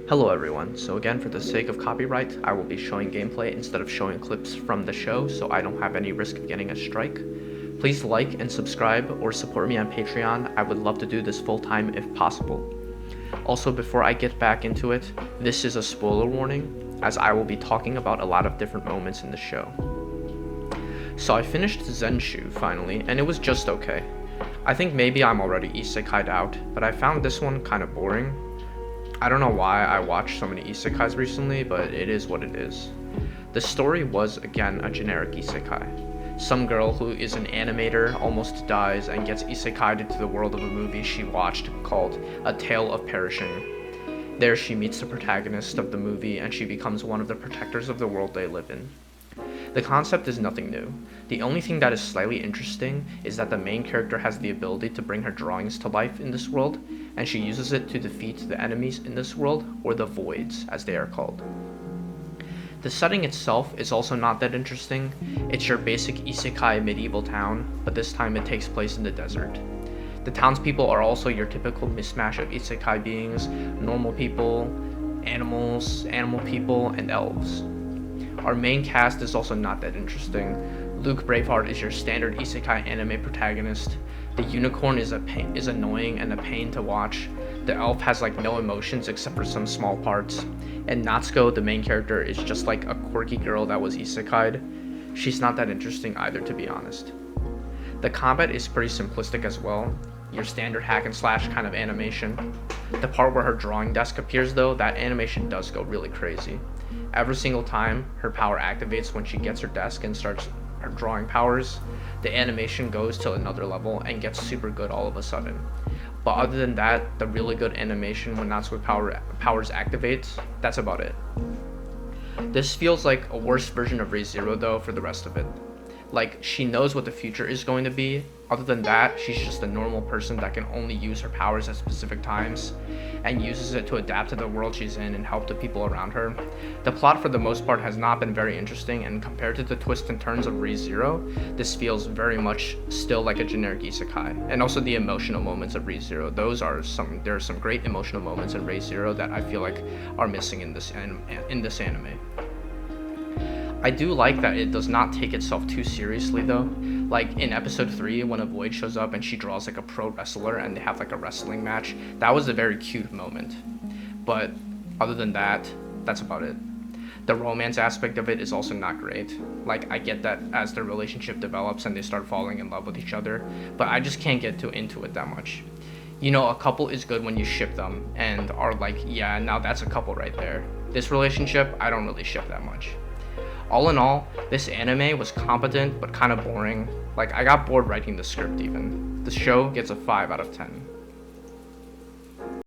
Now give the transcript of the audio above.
Hello everyone, so again for the sake of copyright, I will be showing gameplay instead of showing clips from the show so I don't have any risk of getting a strike. Please like and subscribe or support me on Patreon, I would love to do this full time if possible. Also, before I get back into it, this is a spoiler warning as I will be talking about a lot of different moments in the show. So I finished Zenshu finally, and it was just okay. I think maybe I'm already isekai'd out, but I found this one kind of boring. I don't know why I watched so many isekais recently, but it is what it is. The story was again a generic isekai. Some girl who is an animator almost dies and gets isekai'd into the world of a movie she watched called A Tale of Perishing. There she meets the protagonist of the movie and she becomes one of the protectors of the world they live in. The concept is nothing new. The only thing that is slightly interesting is that the main character has the ability to bring her drawings to life in this world, and she uses it to defeat the enemies in this world, or the voids as they are called. The setting itself is also not that interesting. It's your basic isekai medieval town, but this time it takes place in the desert. The townspeople are also your typical mismatch of isekai beings, normal people, animals, animal people, and elves. Our main cast is also not that interesting. Luke Braveheart is your standard isekai anime protagonist. The unicorn is annoying and a pain to watch. The elf has like no emotions except for some small parts. And Natsuko, the main character, is just like a quirky girl that was isekai'd. She's not that interesting either, to be honest. The combat is pretty simplistic as well. Your standard hack and slash kind of animation. The part where her drawing desk appears though, that animation does go really crazy. Every single time her power activates when she gets her desk and starts her drawing powers, the animation goes to another level and gets super good all of a sudden. But other than that, the really good animation when Natsuko powers activates, that's about it. This feels like a worse version of Re:Zero though for the rest of it. Like, she knows what the future is going to be. Other than that, she's just a normal person that can only use her powers at specific times and uses it to adapt to the world she's in and help the people around her. The plot for the most part has not been very interesting, and compared to the twists and turns of Re:Zero, this feels very much still like a generic isekai. And also the emotional moments of Re:Zero, there are some great emotional moments in Re:Zero that I feel like are missing in this anime. I do like that it does not take itself too seriously though. Like in episode 3 when a void shows up and she draws like a pro wrestler and they have like a wrestling match, that was a very cute moment. But other than that, that's about it. The romance aspect of it is also not great. Like, I get that as their relationship develops and they start falling in love with each other, but I just can't get too into it that much. You know, a couple is good when you ship them and are like, yeah, now that's a couple right there. This relationship, I don't really ship that much. All in all, this anime was competent but kind of boring. Like, I got bored writing the script even. The show gets a 5 out of 10.